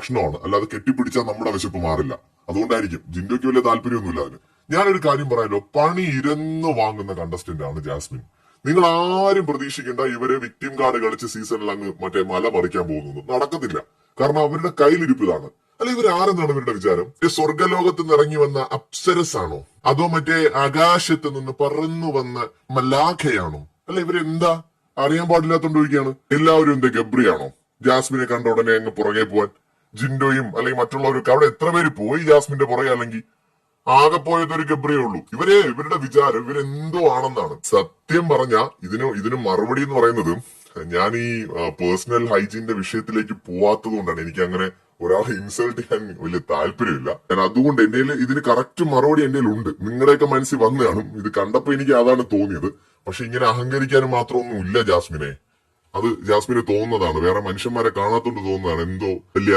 ലക്ഷണമാണ്. അല്ലാതെ കെട്ടിപ്പിടിച്ചാൽ നമ്മുടെ വിശപ്പ് മാറില്ല. അതുകൊണ്ടായിരിക്കും ജിൻഡോയ്ക്ക് വലിയ താല്പര്യമൊന്നുമില്ല അതിന്. ഞാനൊരു കാര്യം പറയാലോ, പണി ഇരന്ന് വാങ്ങുന്ന കണ്ടസ്റ്റന്റ് ആണ് ജാസ്മിൻ. നിങ്ങൾ ആരും പ്രതീക്ഷിക്കേണ്ട ഇവര് വിക്ടിം കാർഡ് കളിച്ച് സീസണിൽ അങ്ങ് മറ്റേ മല മറിക്കാൻ പോകുന്നത് നടക്കത്തില്ല. കാരണം അവരുടെ കയ്യിലിരിപ്പ് ഇതാണ്. അല്ല, ഇവർ ആരെന്നാണ് ഇവരുടെ വിചാരം? സ്വർഗലോകത്ത് നിന്ന് ഇറങ്ങി വന്ന അപ്സരസ് ആണോ, അതോ മറ്റേ ആകാശത്ത് നിന്ന് പറന്നു വന്ന മലാഖയാണോ? അല്ല, ഇവരെന്താ അറിയാൻ പാടില്ലാത്തോണ്ടിരിക്കുകയാണ്. എല്ലാവരും എന്താ ഗബ്രിയാണോ? ജാസ്മിനെ കണ്ട ഉടനെ അങ്ങ് പുറകെ പോവാൻ. ജിൻഡോയും അല്ലെങ്കിൽ മറ്റുള്ളവരൊക്കെ അവിടെ എത്ര പേര് പോയി ജാസ്മിന്റെ പുറകെ? അല്ലെങ്കിൽ ആകെ പോയത് ഒരു ഗബ്രിയേ ഉള്ളൂ. ഇവരുടെ വിചാരം ഇവരെന്തോ ആണെന്നാണ്. സത്യം പറഞ്ഞ ഇതിന് മറുപടി എന്ന് പറയുന്നത്, ഞാൻ ഈ പേഴ്സണൽ ഹൈജീന്റെ വിഷയത്തിലേക്ക് പോവാത്തത് കൊണ്ടാണ്. എനിക്ക് അങ്ങനെ ഒരാളെ ഇൻസൾട്ട് ചെയ്യാൻ വലിയ താല്പര്യമില്ല. ഞാൻ അതുകൊണ്ട് എന്റെ ഇതിന് കറക്റ്റ് മറുപടി എന്റെ ഉണ്ട്. നിങ്ങളുടെയൊക്കെ മനസ്സിൽ വന്നു കാണും. ഇത് കണ്ടപ്പോ എനിക്ക് അതാണ് തോന്നിയത്. പക്ഷെ ഇങ്ങനെ അഹങ്കരിക്കാനും മാത്രമൊന്നും ഇല്ല ജാസ്മിനെ. അത് ജാസ്മിന് തോന്നുന്നതാണ്. വേറെ മനുഷ്യന്മാരെ കാണാത്തോണ്ട് തോന്നുന്നതാണ്. എന്തോ വലിയ